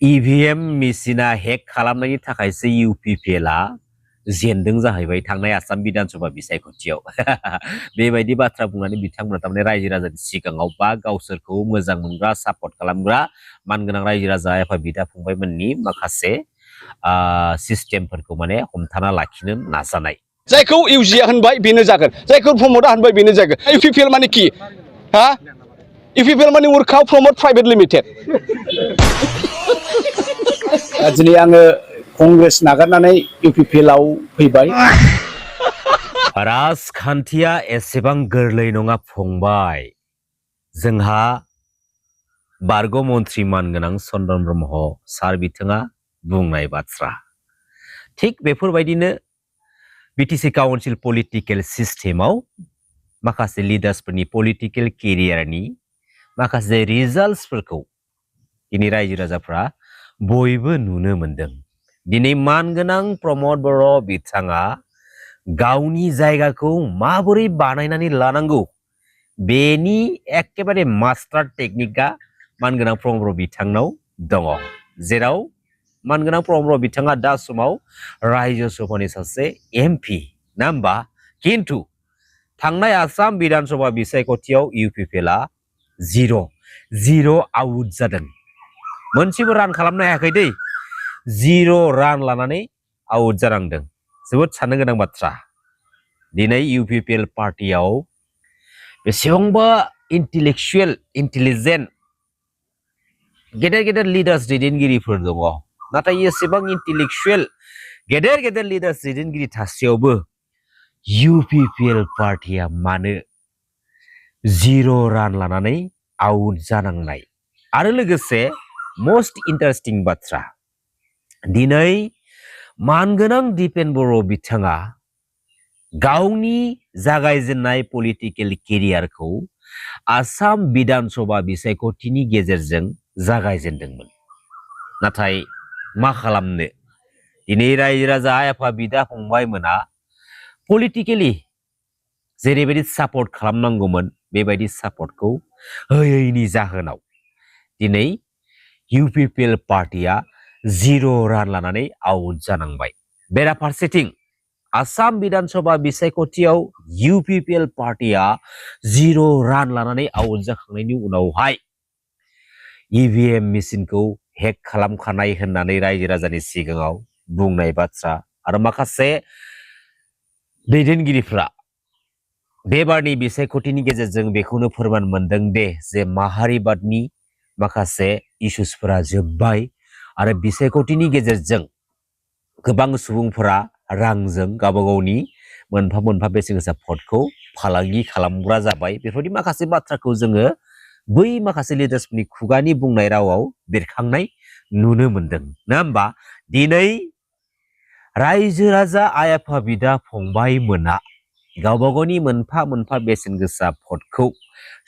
EVM मेसिना hack खालामनायनि थाखायसो UPPLआ जेनदों जाहैबाय थांनाय आसाम बिधानसभा बिसायख'थियाव बेबायदि बाथ्रा बुंनानै बिथांमोना थारमाने रायजो राजानि सिगाङाव बा गावसोरखौ मोजां मोनग्रा सापर्ट खालामग्रा मानगोनां रायजो राजा आफा बिदा फंबायमोननि माखासे सिस्टेमफोरखौ माने हमथाना लाखिनो नाजानाय जायखौ इउजिया होनबाय बेनो जागोन जायखौ प्रमोदा होनबाय बेनो जागोन UPPL माने कि हा UPPL माने वर्कआउट प्रमोट प्राइभेट लिमिटेड दिनै आङो कंग्रेस नागारनानै UPPLआव फैबाय राजखान्थिया एसेबां गोरलै नङा फंबाय जोंहा बारग' मन्त्रि मानगोनां चन्द्रन ब्रह्म सार बिथाङा बुंनाय बाथ्रा थिग बेफोरबायदिनो BTC काउन्सिल पलिटिकेल सिस्टेमाव माखासे लिडार्सफोरनि पलिटिकेल केरियारनि माखासे रिजाल्ट्सफोरखौ दिनै रायजो राजाफ्रा बयबो नुनो मोनदों दिनै मानगोनां प्रमद बर' बिथाङा गावनि जायगाखौ माबोरै बानायनानै लानांगौ बेनि एकेबारे मास्टार टेकनिकआ मानगोनां प्रमद बर' बिथांनाव दङ जेराव मानगोनां प्रमद बर' बिथाङा दा समाव रायजो सभानि सासे MP ना होमबा खिन्थु थांनाय आसाम बिधानसभा बिसायख'थियाव UPPLआ जिर' आउट जादों मोनसेबो रान खालामनो हायाखै दै 0 रान लानानै आउट जानांदों जोबोद साननो गोनां बाथ्रा दिनै UPPL पार्टियाव बेसेबांबा इन्टेलिजेन्ट गेदेर लिडार्स दैदेनगिरिफोर दङ नाथाय एसेबां इन्टेलेक्चुएल गेदेर लिडार्स दैदेनगिरि थासेयावबो UPPL पार्टिया मानो 0 रान लानानै आउट जानांनाय आरो लोगोसे मोस्ट इन्टारेस्टिं बाथ्रा दिनै मानगोनां दिपेन बर' बिथाङा गावनि जागायजेननाय पलिटिकेल केरियारखौ आसाम बिधानसभा बिसायख'थिनि गेजेरजों जागायजेनदोंमोन नाथाय मा खालामनो दिनै रायजो राजा आफा बिदा फंबायमोना पलिटिकेलि जेरैबायदि सापर्ट खालामनांगौमोन बेबायदि सापर्टखौ होयैनि जाहोनाव दिनै UPPL पार्टिया 0 रान लानानै आउट जानांबाय बेराफारसेथिं आसाम बिधानसभा बिसायख'थियाव UPPL पार्टिया 0 रान लानानै आउट जाखांनायनि उनावहाय EVM मेसिनखौ हेक खालामखानाय होननानै रायजो राजानि सिगाङाव बुंनाय बाथ्रा आरो माखासे दैदेनगिरिफ्रा बेबारनि बिसायख'थिनि गेजेरजों बेखौनो फोरमान मोनदों दे जे माहारिबादनि माखासे इस्युसफोरा जोब्बाय आरो बिसायख'थिनि गेजेरजों गोबां सुबुंफोरा रांजों गावबा गावनि मोनफा बेसेन गोसा भटखौ फालांगि खालामग्रा जाबाय बेफोरबायदि माखासे बाथ्राखौ जोङो बै माखासे लिडार्सफोरनि खुगानि बुंनाय रावाव बेरखांनाय नुनो मोनदों ना होमबा दिनै रायजो राजा आइ आफा बिदा फंबाय मोना गावबा गावनि मोनफा बेसेन गोसा भटखौ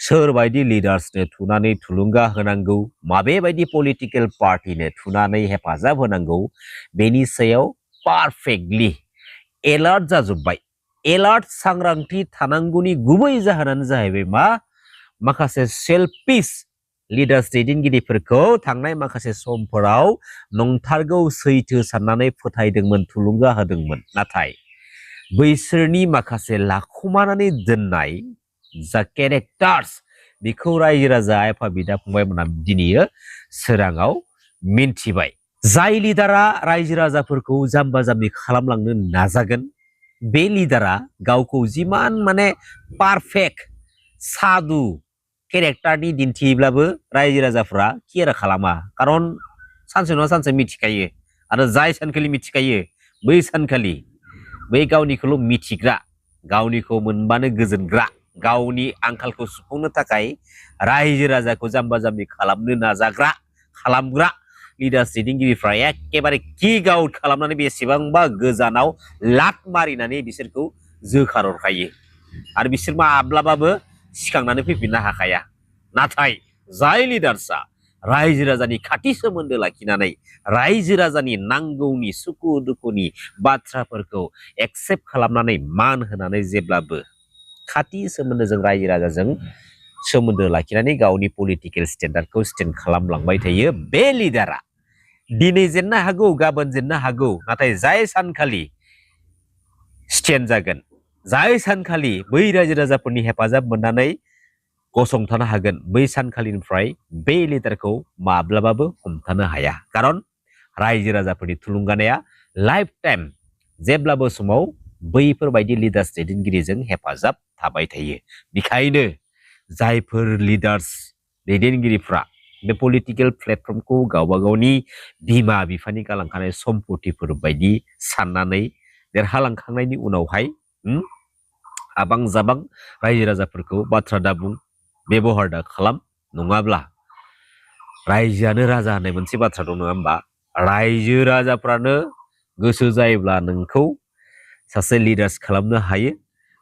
सोरबायदि लिडार्सनो थुनानै थुलुंगा होनांगौ माबे बायदि पलिटिकेल पार्टिनो थुनानै हेफाजाब होनांगौ बेनि सायाव पारफेक्टलि एलार्ट जाजोब्बाय एलार्ट सांग्रांथि थानांगौनि गुबै जाहोनानो जाहैबाय मा माखासे सेल्फिश लिडार्स दैदेनगिरिफोरखौ थांनाय माखासे समफोराव नंथारगौ सैथो साननानै फोथायदोंमोन थुलुंगा होदोंमोन नाथाय बैसोरनि माखासे लाखुमानानै दोननाय जा केरेक्टार्स बेखौ रायजो राजा आफा बिदा फंबायमोना दिनै सोराङाव मिन्थिबाय जाय लिडारा रायजो राजाफोरखौ जाम्बा जाम्बि खालामलांनो नाजागोन बे लिडारा गावखौ जिमान माने पारफेक्ट साधु केरेक्टारनि दिन्थियोब्लाबो रायजो राजाफ्रा केयार खालामा खारन सानसे नङा सानसे मिथिखायो आरो जाय सानखालि मिथिखायो बै सानखालि बै गावनिखौल' मिथिग्रा गावनिखौ मोनबानो गोजोनग्रा गावनि आंखालखौ सुफुंनो थाखाय रायजो राजाखौ जाम्बा जाम्बि खालामनो नाजाग्रा खालामग्रा लिडार्स दैदेनगिरिफ्रा एकेबारे किक आउट खालामनानै बेसेबांबा गोजानाव लात मारिनानै बिसोरखौ जोखारहरखायो आरो बिसोर माब्लाबाबो सिखांनानै फैफिननो हाखाया नाथाय जाय लिडार्सआ रायजो राजानि खाथि सोमोन्दो लाखिनानै रायजो राजानि नांगौनि सुखु दुखुनि बाथ्राफोरखौ एक्सेप्ट खालामनानै मान होनानै जेब्लाबो खाथि सोमोन्दोजों रायजो राजाजों सोमोन्दो लाखिनानै गावनि पलिटिकेल स्टेन्डार्डखौ स्टेन्ड खालामलांबाय थायो बे लिडारा दिनै जेननो हागौ गाबोन जेननो हागौ नाथाय जाय सानखालि स्टेन्ड जागोन जाय सानखालि बै रायजो राजाफोरनि हेफाजाब मोननानै गसंथानो हागोन बै सानखालिनिफ्राय बे लिडारखौ माब्लाबाबो हमथानो हाया खारन रायजो राजाफोरनि थुलुंगानाया लाइफ टाइम जेब्लाबो समाव बैफोरबायदि लिडार्स दैदेनगिरिजों हेफाजाब थाबाय थायो बेखायनो जायफोर लिडार्स दैदेनगिरिफ्रा बे पलिटिकेल प्लेटफर्मखौ गावबा गावनि बिमा बिफानि गालांखानाय सम्पतिफोर बायदि साननानै देरहालांखांनायनि उनावहाय आबां जाबां रायजो राजाफोरखौ बाथ्रा दाबुं बेबहार दा खालाम नङाब्ला रायजोआनो राजा होननाय मोनसे बाथ्रा दं नङा होमबा रायजो राजाफ्रानो गोसो जायोब्ला नोंखौ सासे लिडार्स खालामनो हायो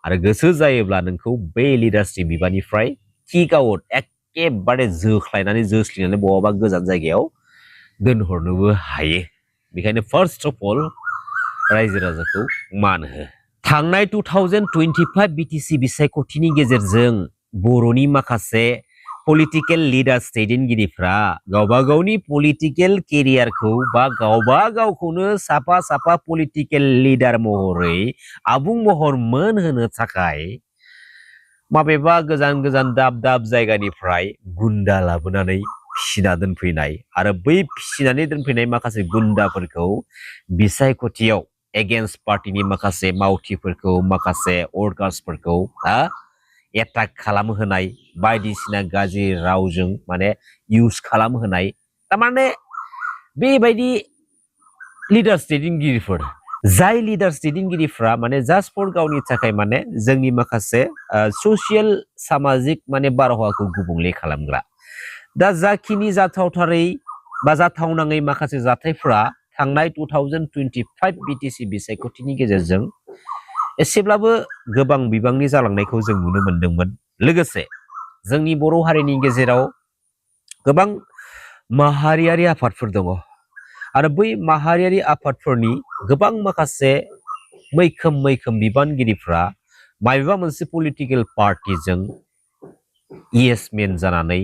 आरो गोसो जायोब्ला नोंखौ बे लिडार्सनि बिबाननिफ्राय किक आउट एखेबारे जोस्लिनानै बहाबा गोजान जायगायाव दोनहरनोबो हायो बेखायनो फार्स्ट अफ अल रायजो राजाखौ मान हो थांनाय 2025 बिटिसि बिसायख'थिनि गेजेरजों बर'नि माखासे पलिटिकेल लिडार्स दैदेनगिरिफ्रा गावबा गावनि पलिटिकेल केरियारखौ बा गावबा गावखौनो साफा साफा पलिटिकेल लिडार महरै आबुं महर मोनहोनो थाखाय माबेबा गोजान गोजान दाब दाब जायगानिफ्राय गुन्दा लाबोनानै फिसिना दोनफैनाय आरो बै फिसिनानै दोनफैनाय माखासे गुन्दाफोरखौ बिसायख'थियाव एगेन्स्ट पार्टीनि माखासे मावथिफोरखौ माखासे वर्कार्सफोरखौ एटाक खालामहोनाय बायदिसिना गाज्रि रावजों माने इउज खालामहोनाय थारमाने बेबायदि लिडार्स दैदेनगिरिफोर जाय लिडार्स दैदेनगिरिफ्रा माने जास्ट फर गावनि थाखाय माने जोंनि माखासे ससियेल सामाजिक माने बारहावाखौ गुबुंले खालामग्रा दा जाखिनि जाथावथारै बा जाथावनाङै माखासे जाथायफ्रा थांनाय 2025 बिटिसि बिसायख'थिनि गेजेरजों एसेब्लाबो गोबां बिबांनि जालांनायखौ जों नुनो मोनदोंमोन लोगोसे जोंनि बर' हारिनि गेजेराव गोबां माहारियारि आफादफोर दङ आरो बै माहारियारि आफादफोरनि गोबां माखासे मैखोम बिबानगिरिफ्रा माबेबा मोनसे पलिटिकेल पार्टीजों इएसमेन जानानै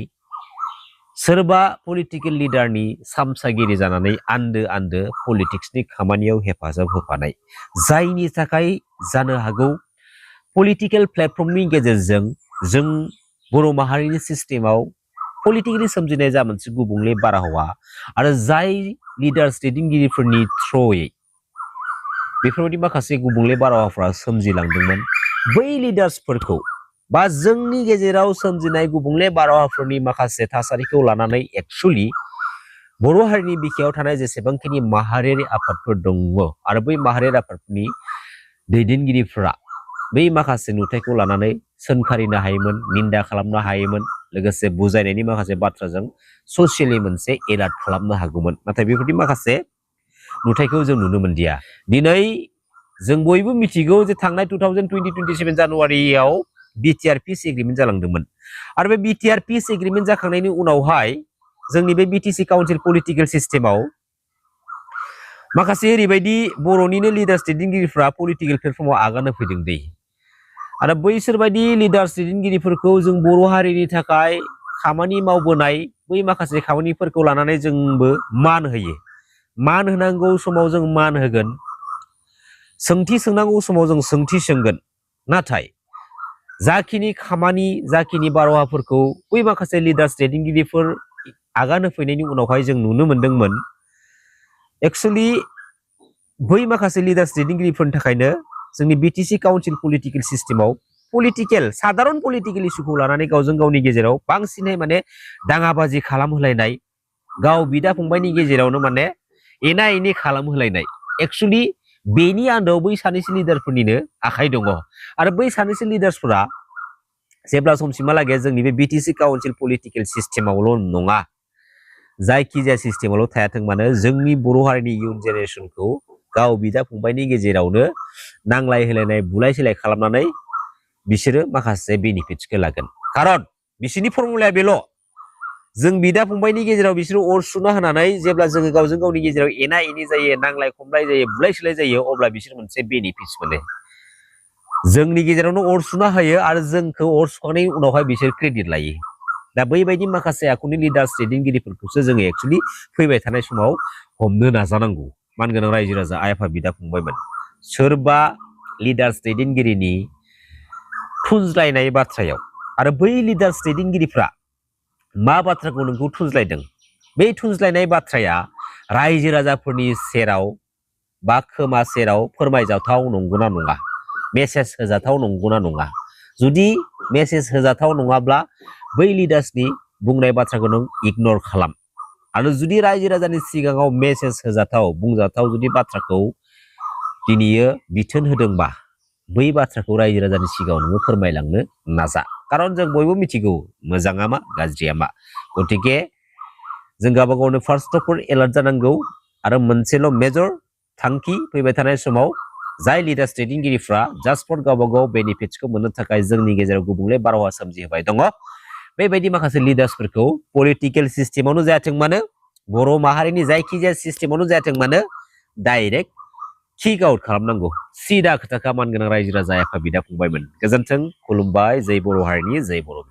सोरबा पलिटिकेल लिडारनि सामसागिरि जानानै आन्दो पलिटिक्सनि खामानियाव हेफाजाब होफानाय जायनि थाखाय जानो हागौ पलिटिकेल प्लेटफर्मनि गेजेरजों जों बर' माहारिनि सिस्टेमाव पलिटिकेलि सोमजिनाय जा मोनसे गुबुंले बारहावा आरो जाय लिडार्स दैदेनगिरिफोरनि थ्रुयै बेफोरबायदि माखासे गुबुंले बारहावाफ्रा सोमजिलांदोंमोन बै लिडार्सफोरखौ बा जोंनि गेजेराव सोमजिनाय गुबुंले बारहावाफोरनि माखासे थासारिखौ लानानै एक्चुअली बर' हारिनि बिखायाव थानाय जेसेबांखिनि माहारियारि आफादफोर दङ आरो बै माहारियारि आफादफोरनि दैदेनगिरिफोरा बै माखासे नुथायखौ लानानै सोंखारिनो हायोमोन निन्दा खालामनो हायोमोन लोगोसे बुजायनायनि माखासे बाथ्राजों ससियेलि मोनसे एलार्ट खालामनो हागौमोन नाथाय बेफोरबायदि माखासे नुथायखौ जों नुनो मोनदिया दिनै जों बयबो मिथिगौ जे थांनाय 2027 जानुवारियाव बिटिआर पिस एग्रिमेन्ट जालांदोंमोन आरो बे बिटिआर पिस एग्रिमेन्ट जाखांनायनि उनावहाय जोंनि बे बिटिसि काउन्सिल पलिटिकेल सिस्टेमाव माखासे ओरैबायदि बर'निनो लिडार्स दैदेनगिरिफ्रा पलिटिकेल प्लेटफर्माव आगान होफैदों दै आरो बैसोरबायदि लिडार्स दैदेनगिरिफोरखौ जों बर' हारिनि थाखाय खामानि मावबोनाय बै माखासे खामानिफोरखौ लानानै जोंबो मान होयो मान होनांगौ समाव जों मान होगोन सोंथि सोंनांगौ समाव जों सोंथि सोंगोन नाथाय जाखिनि खामानि जाखिनि बारहावाफोरखौ बै माखासे लिडार्स दैदेनगिरिफोर आगान होफैनायनि उनावहाय जों नुनो मोनदोंमोन एक्चुअली बै माखासे लिडार्स दैदेनगिरिफोरनि थाखायनो जोंनि बिटिसि काउन्सिल पलिटिकेल सिस्टेमाव पलिटिकेल साधारन पलिटिकेल इस्युखौ लानानै गावजों गावनि गेजेराव बांसिनै माने दाङाबाजि खालामहोलायनाय गाव बिदा फंबायनि गेजेरावनो माने एना एनि खालामहोलायनाय एक्चुअली बेनि आन्दोआव बै सानैसो लिडारफोरनिनो आखाइ दङ आरो बै सानैसो लिडार्सफोरा जेब्ला समसिमहालागै जोंनि बे बिटिसि काउन्सिल पलिटिकेल सिस्टेमावल' नङा जायखिजाया सिस्टेमावल' थायाथों मानो जोंनि बर' हारिनि इयुन जेनेरेसनखौ गाव बिदा फंबायनि गेजेरावनो नांलाय होलायनाय बुलाय सोलाय खालामनानै बिसोरो माखासे बेनिफिट्सखौ लागोन खारन बिसोरनि फर्मुलाया बेल' जों बिदा फंबायनि गेजेराव बिसोरो अर सुना होनानै जेब्ला जोङो गावजों गावनि गेजेराव एना एनि जायो नांलाय खमलाय जायो बुलाय सोलाय जायो अब्ला बिसोर मोनसे बेनिफिट्स मोनो जोंनि गेजेरावनो अर सुना होयो आरो जोंखौ अर सुखांनायनि उनावहाय बिसोर क्रेडिट लायो दा बैबायदि माखासे आखुनि लिडार्स दैदेनगिरिफोरखौसो जोङो एक्चुअलि फैबाय थानाय समाव हमनो नाजानांगौ मानगोनां रायजो राजा आइ आफा बिदा फंबायमोन सोरबा लिडार्स दैदेनगिरिनि थुनज्लायनाय बाथ्रायाव आरो बै लिडार्स दैदेनगिरिफ्रा मा बाथ्राखौ नोंखौ थुनज्लायदों बै थुनज्लायनाय बाथ्राया रायजो राजाफोरनि सेराव बा खोमा सेराव फोरमायजाथाव नंगौना नङा मेसेज होजाथाव नंगौना नङा जुदि मेसेज होजाथाव नङाब्ला बै लिडार्सनि बुंनाय बाथ्राखौ नों इगनर खालाम आरो जुदि रायजो राजानि सिगाङाव मेसेज होजाथाव बुंजाथाव जुदि बाथ्राखौ दिनैयो बिथोन होदोंबा बै बाथ्राखौ रायजो राजानि सिगाङाव नोङो फोरमायलांनो नाजा खारन जों बयबो मिथिगौ मोजाङा मा गाज्रिया मा गतिके जों गावबा गावनो फार्स्ट अफ अल एलार्ट जानांगौ आरो मोनसेल' मेजर थांखि फैबाय थानाय समाव जाय लिडार्स दैदेनगिरिफ्रा जास्ट फर गावबा गाव बेनिफिट्सखौ मोननो थाखाय जोंनि गेजेराव गुबुंले बारहावा सोमजिहोबाय दङ बेबायदि माखासे लिडार्सफोरखौ पलिटिकेल सिस्टेमावनो जायाथों मानो बर' माहारिनि जायखिजाया सिस्टेमावनो जायाथों मानो डाइरेक्ट किक आउट खालामनांगौ सिदा खोथाखा मानगोनां रायजो राजा आफा बिदा फंबायमोन गोजोन्थों खुलुमबाय जै बर' हारिनि जै बर'